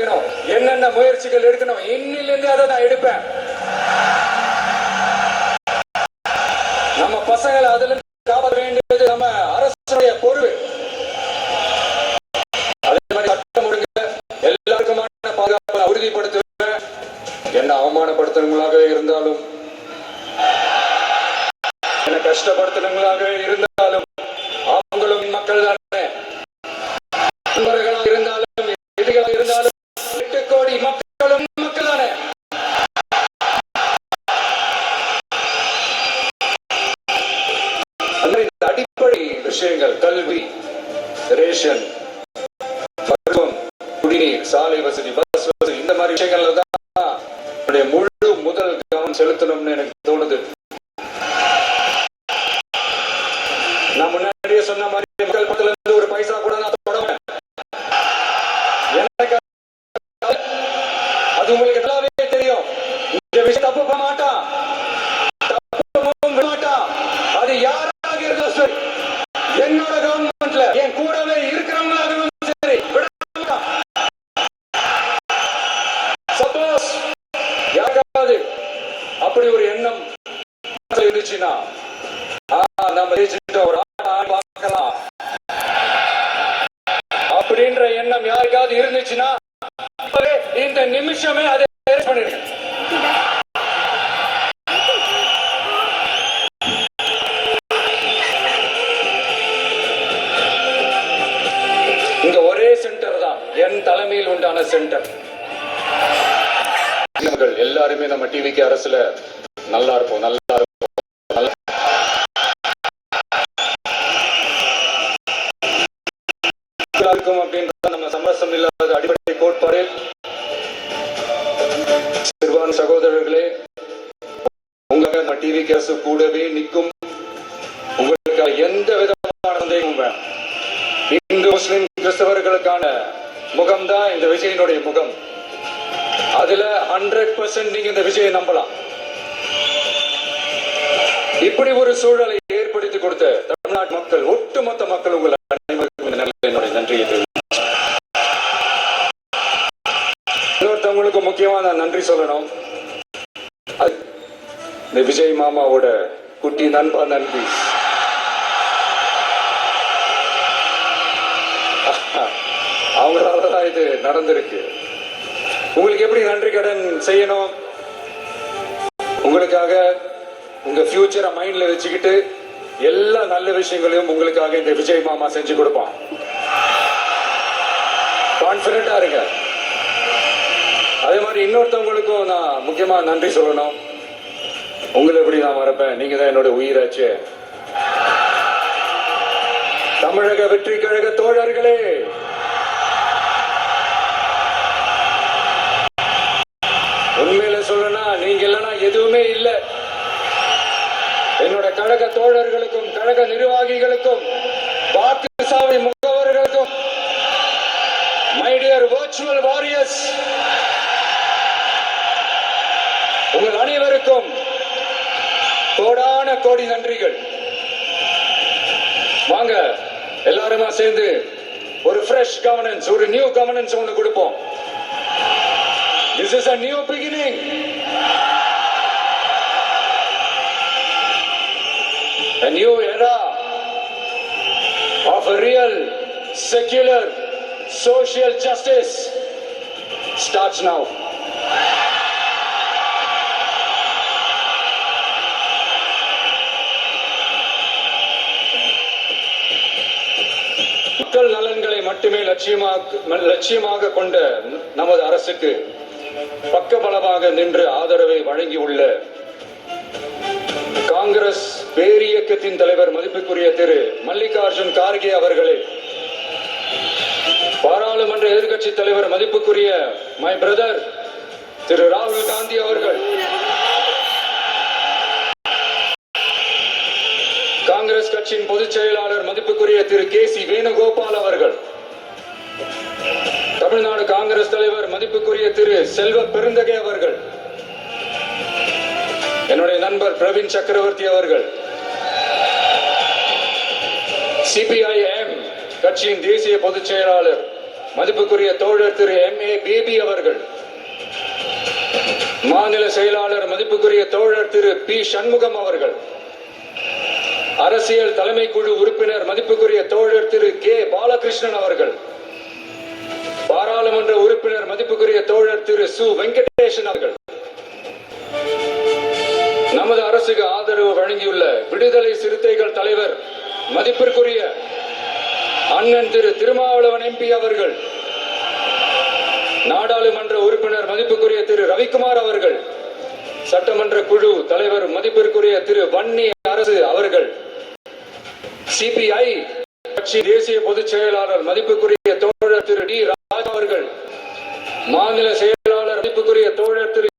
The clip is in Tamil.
செய்யணும், என்னென்ன முயற்சிகள் எடுக்கணும், இன்னிலிருந்து அதை நான் எடுப்பேன். நம்ம பசங்களை அதுல காப்பாற்ற வேண்டியது நம்ம அரசுடைய பொறுப்பு. அதே மாதிரி சட்டம் ஒழுங்கு எல்லாருக்குமான பாதுகாப்பை உறுதிப்படுத்துவேன். என்ன அவமானப்படுத்துறவங்களாகவே இருந்தாலும், என்ன கஷ்டப்படுத்துறவங்களாகவே இருந்தாலும், அவங்களும் மக்கள் தானே. நண்பர்களாக இருந்தாலும் எதிரிகளாக இருந்தாலும் 8 கோடி மக்களும் மக்கள் தானே. அடிப்படை விஷயங்கள், கல்வி, ரேஷன், மருத்துவம், குடிநீர், சாலை வசதி, பஸ் வசதி, இந்த மாதிரி விஷயங்கள்ல தான் முழு முதல் கவனம் செலுத்தணும்னு எனக்கு தோணுது. நான் முன்னாடியே சொன்ன மாதிரி மக்கள் பக்கத்துல இருந்து ஒரு பைசா கூட நான் தொடவேன். எனக்கு அது உங்களுக்கு நல்லாவே தெரியும். இந்த விஷயம் தப்பு பண்ண மாட்டான், தப்பு மாட்டான். அது யாராக இருந்தாலும் சரி, என்னோட கவர்மெண்ட்ல என் கூடவே இருக்கிறவங்களாகவும் சரி, விட மாட்டான். சப்போஸ் யாராவது அப்படி ஒரு எண்ணம் இருந்துச்சுன்னா நம்ம ஒரு பார்க்கலாம் அப்படின்ற எண்ணம் யாருக்காவது இருந்துச்சுன்னா இந்த நிமிஷமே அதை பண்ணிடுங்க. இந்த ஒரே சென்டர் தான் என் தலைமையில் உண்டான சென்டர். எல்லாருமே நம்ம டிவிக்கு அரசுல நல்லா இருப்போம், நல்லா இருப்போம். அப்படின்ற நம்ம சமரசம் இல்லாத அடிப்படை கோட்பாடு. சிறுபான்மை சகோதரர்களே, உங்க டிவி கேசு கூடவே நிற்கும். உங்களுக்கு எந்த விதமான சந்தேகமும் வேண்டாம். இந்து முஸ்லிம் கிறிஸ்தவர்களுக்கான முகம்தான் இந்த விஜயனுடைய முகம். அதுல 100% நீங்க இந்த விஜயை நம்பலாம். இப்படி ஒரு சூழலை ஏற்படுத்தி கொடுத்த தமிழ்நாட்டு மக்கள், ஒட்டுமொத்த மக்கள், உங்கள் என்னுடைய நன்றியை தெரிவிக்கிறேன். இன்னொருத்தவங்களுக்கு முக்கியமான நன்றி சொல்லணும். இந்த விஜய் மாமாவோட குட்டி நண்பா நன்றி. அவங்களாலதான் இது நடந்திருக்கு. உங்களுக்கு எப்படி நன்றி கடன் செய்யணும்? உங்களுக்காக உங்க ஃபியூச்சரை மைண்ட்ல வச்சுக்கிட்டு எல்லா நல்ல விஷயங்களையும் உங்களுக்காக இந்த விஜய் மாமா செஞ்சு கொடுப்பான். கான்பிடண்டா இருங்க. அதே மாதிரி இன்னொருத்தவங்களுக்கும் நான் முக்கியமா நன்றி சொல்லணும். உங்களை எப்படி நான் மறப்பேன்? நீங்க தான் என்னோட உயிராச்சு. தமிழக வெற்றி கழக தோழர்களே, உண்மையில சொல்லனா நீங்க இல்லைன்னா எதுவுமே இல்லை. என்னோட கழக தோழர்களுக்கும் கழக நிர்வாகிகளுக்கும் வாக்குச்சாவடி முகவர்களுக்கும், மை டியர் வர்ச்சுவல் வாரியர்ஸ், உங்கள் அனைவருக்கும் கோடான கோடி நன்றிகள். வாங்க எல்லாருமா சேர்ந்து ஒரு ஃப்ரெஷ் கவர்னன்ஸ், ஒரு நியூ கவர்னன்ஸ் ஒன்று கொடுப்போம். This is a new beginning. A new era of a real secular social justice starts now. மக்கள் நலன்களை மட்டுமே லட்சியமாக கொண்ட நமது அரசுக்கு பக்கபலமாக நின்று ஆதரவை வழங்கியுள்ள காங்கிரஸ் பேரியக்கத்தின் தலைவர் மதிப்புக்குரிய திரு மல்லிகார்ஜுன் கார்கே அவர்களே, பாராளுமன்ற எதிர்க்கட்சி தலைவர் மதிப்புக்குரிய மை பிரதர் திரு ராகுல் காந்தி அவர்கள், காங்கிரஸ் கட்சியின் பொதுச் செயலாளர் மதிப்புக்குரிய திரு கே.சி. வேணுகோபால் அவர்கள், தமிழ்நாடு காங்கிரஸ் தலைவர் மதிப்புக்குரிய திரு செல்வ பெருந்தகை அவர்கள், என்னுடைய நண்பர் பிரவீன் சக்கரவர்த்தி அவர்கள், சிபிஐஎம் கட்சியின் தேசிய பொதுச் செயலாளர் மதிப்புக்குரிய தோழர் திரு MA பேபி அவர்கள், மாநில செயலாளர் மதிப்புக்குரிய தோழர் திரு P சண்முகம் அவர்கள், அரசியல் தலைமை குழு உறுப்பினர் மதிப்புக்குரிய தோழர் திரு K பாலகிருஷ்ணன் அவர்கள், பாராளுமன்ற உறுப்பினர் மதிப்புக்குரிய தோழர் திரு சு வெங்கடேசன் அவர்கள், நமது அரசுக்கு ஆதரவு வழங்கியுள்ள விடுதலை சிறுத்தைகள் தலைவர் மதிப்பிற்குரிய அண்ணன் திரு திருமாவளவன் MP அவர்கள், நாடாளுமன்ற உறுப்பினர் மதிப்புக்குரிய திரு ரவிக்குமார் அவர்கள், சட்டமன்ற குழு தலைவர் மதிப்பிற்குரிய திரு வன்னி அரசு அவர்கள், CPI கட்சி தேசிய பொதுச் செயலாளர் மதிப்புக்குரிய தோழர் திரு D ராஜா அவர்கள், மாநில செயலாளர் மதிப்புக்குரிய தோழர் திரு